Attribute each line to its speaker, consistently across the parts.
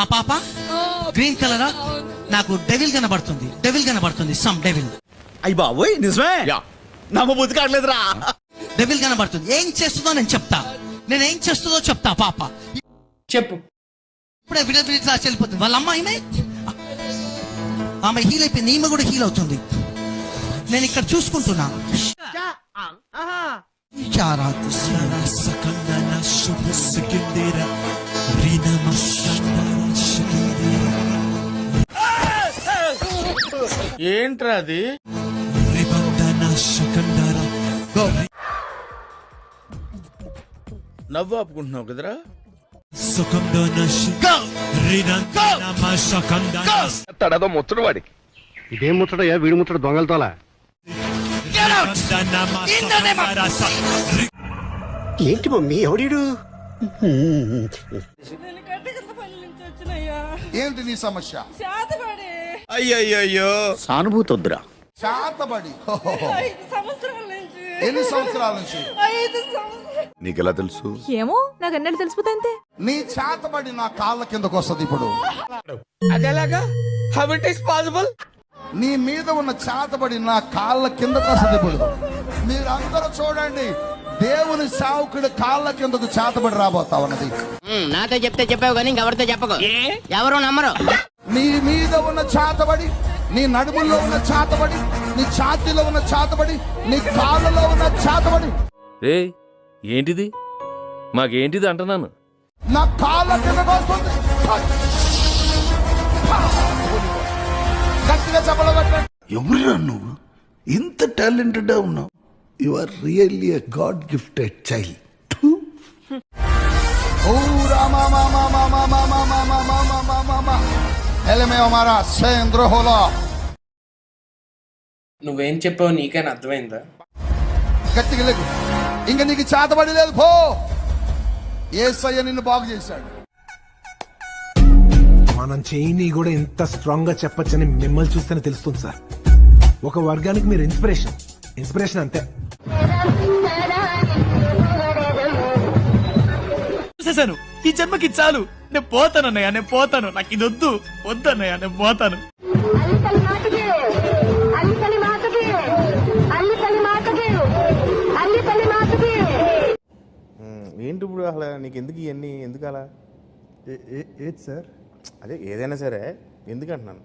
Speaker 1: ఆ పాప గ్రీన్ కలరా? నాకు డెవిల్ కనబడుతుంది సమ్ డెవిల్.
Speaker 2: అయ్యి బాబోయ్ నిజమే నమ్మబుద్ధి కావట్లేదురా.
Speaker 1: డెవిల్ కనబడుతుంది. ఏం చేస్తుందో నేను చెప్తా. నేనేం చేస్తుందో చెప్తా. పాప
Speaker 3: చెప్పు.
Speaker 1: ఇప్పుడే విడవిడి క్లాస్ వెళ్ళిపోతుంది. వాళ్ళ అమ్మ ఆమె హీల్ అయిపోయింది. ఈమె కూడా హీల్ అవుతుంది. నేను ఇక్కడ చూసుకుంటున్నా.
Speaker 3: ఏంట్రా అది? నవ్వు ఆపుకుంటున్నావు కదరా?
Speaker 4: తడదో ముచ్చడు వాడికి.
Speaker 5: ఇదేం ముచ్చడయ్యా? వీడి ముచ్చట దొంగలతోలా. ఏంటి మమ్మీ ఎవడీడు?
Speaker 6: ఏంటి నీ సమస్య?
Speaker 3: అయ్యయ్యో
Speaker 2: సానుభూతి వద్దురా.
Speaker 6: చేతబడి ఎన్ని సంవత్సరాల నుంచి?
Speaker 4: నీకెలా తెలుసు?
Speaker 7: ఏమో నాకు ఎన్నడూ తెలిసిపోతే అంతే.
Speaker 6: నీ చేతబడి నా కాళ్ళ కిందకు వస్తుంది ఇప్పుడు.
Speaker 3: అదేలాగా? How it is possible?
Speaker 6: నీ మీద ఉన్న చేతబడి నా కాళ్ళ కిందకు వస్తుంది ఇప్పుడు. మీరందరూ చూడండి, దేవుని సావుకుడి కాళ్ళ కిందకు చేతబడి రాబోతా ఉన్నది.
Speaker 8: నాతో చెప్తే చెప్పావు కానీ ఇంకెవరితో చెప్పకు, ఎవరు నమ్మరు.
Speaker 6: నీ మీద ఉన్న చేతబడి, నీ నడుముల్లో ఉన్న చేతబడి, నీ ఛాతీలో ఉన్న చేతబడి, నీ కాళ్ళలో ఉన్న చేతబడి.
Speaker 9: ఏంటిది? మాకేంటిది అంటున్నాను.
Speaker 6: నా కాళ్ళ కిందకు వస్తుంది. గట్టిగా చెప్పలగట్టండి.
Speaker 4: ఎవరురా నువ్వు? ఇంత టాలెంటెడ్ ఉన్నావు. You are really a god gifted child.
Speaker 6: ఓ రామా మామా మామా మామా మామా మామా మామా ఎలమే హమారా సేంద్ర హోలా.
Speaker 3: నువ్వేం చెప్పావు నీకైనా అర్థమైందా?
Speaker 6: గట్టిగా లేదు. ఇంక నీకు చేతబడి లేదు. పో. యేసయ్య నిన్ను బాగు చేశాడు.
Speaker 10: మనం చేయని కూడా ఇంత స్ట్రాంగ్ గా చెప్పొచ్చని మిమ్మల్ని చూస్తేనే తెలుస్తుంది సార్. ఒక వర్గానికి మీరు ఇన్స్పిరేషన్ అంతే.
Speaker 2: చూసేసాను. ఈ జన్మకి చాలు. నేను పోతాను అన్నయ్య, నేను పోతాను. నాకు ఇది వద్దు అన్నయ్య, నేను పోతాను.
Speaker 3: ఏంటి ఇప్పుడు అసలు నీకు ఎందుకు ఇవన్నీ? ఎందుకు అలా?
Speaker 10: ఏది సార్?
Speaker 3: అదే ఏదైనా సరే ఎందుకంటున్నాను.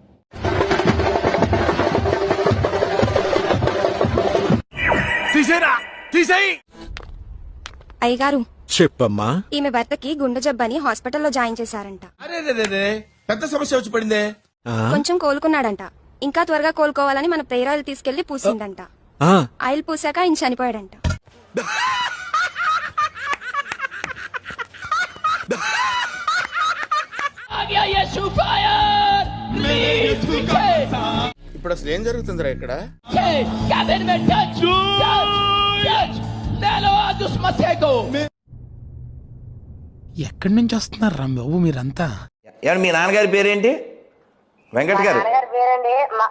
Speaker 7: అయ్యగారు
Speaker 2: చెప్పమ్మా.
Speaker 7: ఈమె భర్తకి గుండె జబ్బని హాస్పిటల్లో జాయిన్ చేశారంట.
Speaker 3: అరే పెద్ద సమస్య వచ్చి పడిందే.
Speaker 7: కొంచెం కోలుకున్నాడంట. ఇంకా త్వరగా కోలుకోవాలని మన ప్రేరాలు తీసుకెళ్లి పూసిందంట. ఆయిల్ పూసాక ఆయన చనిపోయాడంట.
Speaker 3: ఇప్పుడు అసలు ఏం జరుగుతుందిరా ఇక్కడ?
Speaker 2: ఎక్కడి నుంచి వస్తున్నారు రా బాబు మీరంతా?
Speaker 11: మీ నాన్నగారి పేరేంటి? వెంకట్ గారు.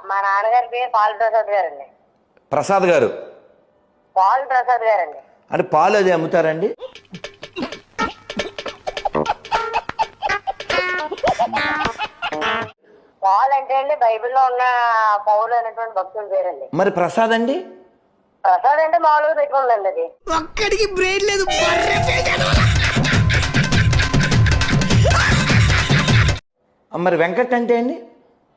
Speaker 8: మా నాన్నగారి పేరు పాల్ ప్రసాద్ గారండి.
Speaker 11: ప్రసాద్ గారు?
Speaker 8: పాల్ ప్రసాద్ గారండి.
Speaker 11: అంటే పాలు అది అమ్ముతారండి?
Speaker 8: పాల్ అంటే అండి బైబిల్లో ఉన్న పౌలు అనేటువంటి భక్తుల పేరండి.
Speaker 11: మరి ప్రసాద్ అండి?
Speaker 8: ప్రసాద్ అంటే మామూలుగా పెట్టుకుందండి. అది
Speaker 2: ఒక్కడికి బ్రెయిన్ లేదు.
Speaker 11: మరి వెంకట్ అంటే అండి?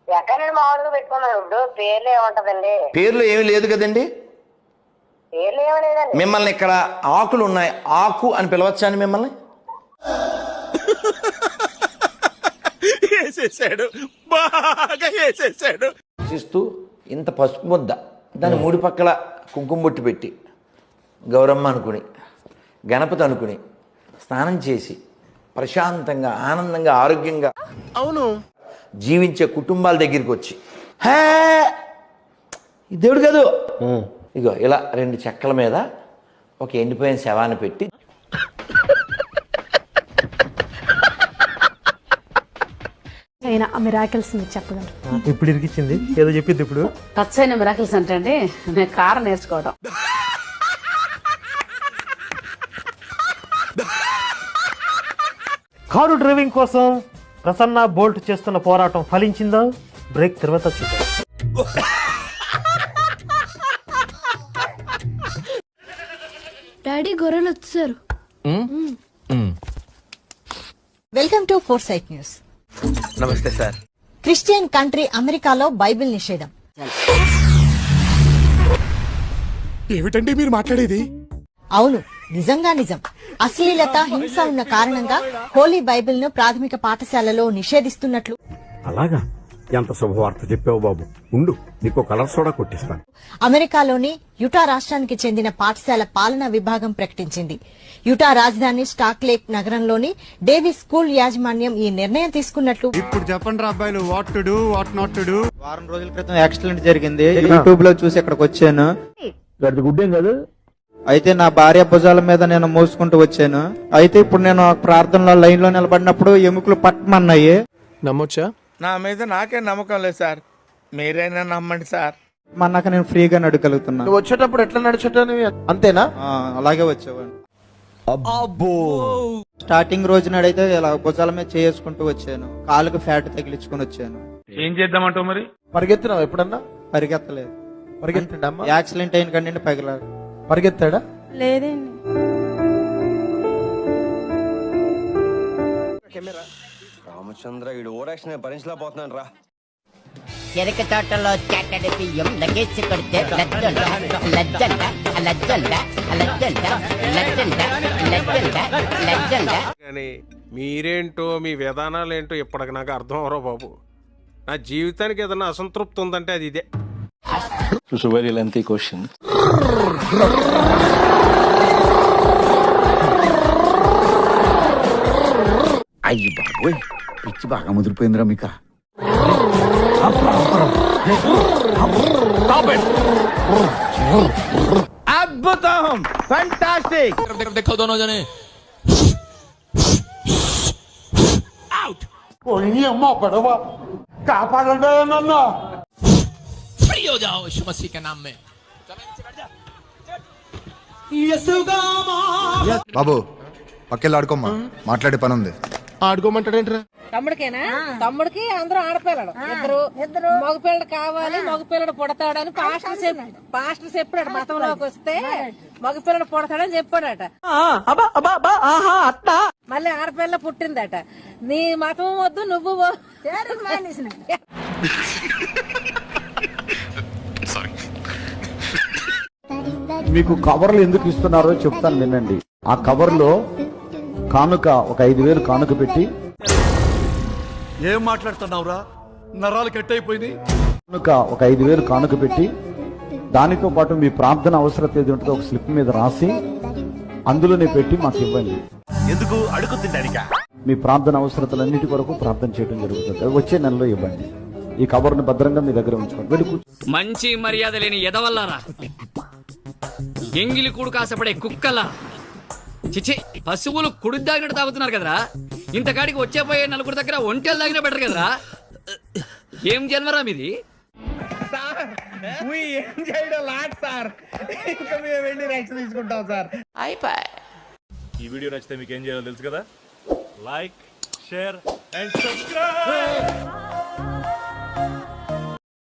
Speaker 8: ఎక్కడండి మామూలుగా పెట్టుకున్నాను. ఇప్పుడు పేర్లు ఏముంటదండి?
Speaker 11: పేర్లు ఏమీ లేదు కదండి.
Speaker 8: పేర్లు ఏమీ లేదండి.
Speaker 11: మిమ్మల్ని ఇక్కడ ఆకులు ఉన్నాయి, ఆకు అని పిలవచ్చా అని మిమ్మల్ని?
Speaker 2: బాగా వేసేసాడు.
Speaker 11: చూస్తూ ఇంత పసుపు ముద్ద, దాని మూడు పక్కల కుంకుమ బొట్టు పెట్టి, గౌరమ్మ అనుకుని, గణపతి అనుకుని, స్నానం చేసి ప్రశాంతంగా ఆనందంగా ఆరోగ్యంగా
Speaker 3: అవును
Speaker 11: జీవించే కుటుంబాల దగ్గరికి వచ్చి, హే దేవుడు కాదు, ఇగో ఇలా రెండు చెక్కల మీద ఒక ఎండిపోయిన శవాన్ని పెట్టి
Speaker 7: మిరాకిల్స్ మీరు చెప్పగలరు?
Speaker 10: ఇప్పుడు ఇరికిచ్చింది ఏదో చెప్పింది. ఇప్పుడు
Speaker 8: టచ్ అయిన మిరాకిల్స్ అంటే అండి నేను కారు నేర్చుకోవడం.
Speaker 10: కారు డ్రైవింగ్ కోసం
Speaker 5: ప్రసన్న బోల్ట్ చేస్తున్న పోరాటం ఫలించిందా? బ్రేక్ తర్వాత చూద్దాం.
Speaker 7: డాడీ గొర్రెలు వచ్చారు.
Speaker 8: Welcome to foresight news.
Speaker 3: నమస్తే సార్.
Speaker 8: క్రిస్టియన్ కంట్రీ అమెరికాలో బైబిల్ నిషేధం.
Speaker 10: ఏమిటండి మీరు మాట్లాడేది?
Speaker 8: అవును, నిజంగా నిజం. అశ్లీలత, హింస ఉన్న కారణంగా హోలీ బైబిల్ ను ప్రాథమిక పాఠశాలలో నిషేధిస్తున్నట్లు
Speaker 5: అలాగా? ఎంత శుభవార్త చెప్పావు బాబు. ఉండు, నీకు కలర్ సోడా కొట్టిస్తాను.
Speaker 8: అమెరికాలోని యుటా రాష్ట్రానికి చెందిన పాఠశాల పాలనా విభాగం ప్రకటించింది. యుటా రాజధాని స్టాక్ లేక్ నగరంలోని డేవిస్ స్కూల్ యాజమాన్యం ఈ నిర్ణయం తీసుకున్నట్లు.
Speaker 5: ఇప్పుడు చెప్పండి రా అబ్బాయిలు, what to do, what not to do.
Speaker 2: వారం రోజుల క్రితం యాక్సిడెంట్ జరిగింది. యూట్యూబ్ లో చూసి ఇక్కడికి వచ్చాను.
Speaker 5: గుడ్డేం కాదు.
Speaker 2: అయితే నా భార్య భుజాల మీద నేను మోసుకుంటూ వచ్చాను. అయితే ఇప్పుడు నేను ప్రార్థనలో లైన్ లో నిలబడినప్పుడు ఎముకలు పట్టమన్నాయి.
Speaker 10: నమ్మొచ్చా?
Speaker 3: నా మీద నాకే నమ్మకం లేదు సార్, మీరైనా నమ్మండి సార్.
Speaker 2: మన్నాక నేను ఫ్రీగా నడగలుగుతున్నా.
Speaker 3: వచ్చేటప్పుడు ఎట్లా నడిచేటాను అంతేనా?
Speaker 2: అలాగే వచ్చేవాడిని. స్టార్టింగ్ రోజు నాడైతే ఇలా భుజాల మీద చేసుకుంటూ వచ్చాను. కాలుకు ఫ్యాట్ తగిలించుకుని వచ్చాను.
Speaker 9: ఏం చేద్దామంటావు మరి?
Speaker 3: పరిగెత్తినావు ఎప్పుడన్నా?
Speaker 2: పరిగెత్తలేదు.
Speaker 3: పరిగెత్తిండమ్మా?
Speaker 2: యాక్సిడెంట్ అయిన కండి పగిలా.
Speaker 3: పరిగెత్తాడా?
Speaker 7: లేదండి.
Speaker 3: రామచంద్ర ఈడు ఓరాక్షన్ భరించలేకపోతున్నాను రా.
Speaker 8: చెరక తోటలో చాటడి బియ్యం లగేజ్ కొడితే
Speaker 10: మీరేంటో మీ విధానాలు ఏంటో ఇప్పటికి నాకు అర్థం అవరో బాబు. నా జీవితానికి ఏదైనా అసంతృప్తి ఉందంటే అది ఇదే.
Speaker 9: Very lengthy question.
Speaker 6: అయ్యి బాబోయ్, పిచ్చి బాగా ముదిరిపోయిందిరా మీకు.
Speaker 3: అద్భుతం, ఫ్యాంటాస్టిక్.
Speaker 1: देखो दोनों जने
Speaker 6: అమ్మ పడవ కాపాడండి నన్ను.
Speaker 1: फ्री हो जाओ यीशु मसीह के नाम में.
Speaker 6: బాబు పక్కెళ్ళి ఆడుకోమ్మా, మాట్లాడే పని ఉంది.
Speaker 10: ఆడుకోమంటాడేంట్రా?
Speaker 8: తమ్ముడికేనా? తమ్ముడికి అందరూ ఆడపిల్లలు, ఇద్దరు మగపిల్లడు కావాలి, మగపిల్లడు పుడతాడని పాస్టర్ చెప్పాడు. మతంలోకి వస్తే మగపిల్లడు పుడతాడని చెప్పాడట. మళ్ళీ ఆడపిల్ల పుట్టిందట. నీ మతం వద్దు, నువ్వు
Speaker 5: మీకు కవర్లు ఎందుకు ఇస్తున్నారో చెప్తాను వినండి. ఆ కవర్ లో కానుక ఒక 5,000 కానుక పెట్టి.
Speaker 4: ఏం మాట్లాడుతున్నావురా? నరాలు కట్ అయిపోయింది.
Speaker 5: కానుక ఒక 5,000 కానుక పెట్టి దానితో పాటు మీ ప్రార్థన అవసరత ఏది ఉంటుందో ఒక స్లిప్ మీద రాసి అందులోనే పెట్టి మాకు ఇవ్వండి.
Speaker 3: ఎందుకు అడుగుతుందానికా?
Speaker 5: మీ ప్రార్థన అవసరతలన్నిటి కొరకు ప్రార్థన చేయడం జరుగుతుంది. వచ్చే నెలలో ఇవ్వండి. ఈ కవర్ను భద్రంగా మీ దగ్గర ఉంచుకోండి. వెళ్ళి
Speaker 1: మంచి మర్యాద లేని ఎదవల్లారా, ఎంగిలి కూడు కాసపడే కుక్కలా, చిచి పశువులు కుడి దాగినట్టు తాగుతున్నారు కదరా. ఇంతకాడికి వచ్చేపోయే నలుగురు దగ్గర ఒంటెలు తాగినా బెటర్ కదరా. ఏం జన్మరా మీది?
Speaker 3: ఏం చేయడం లాట్ సార్, ఇంకా మేము వెళ్ళి రియాక్షన్ తీసుకుంటాం సార్.
Speaker 9: ఈ వీడియో నచ్చితే మీకు ఏం చేయాలో తెలుసు కదా. Like, share and subscribe.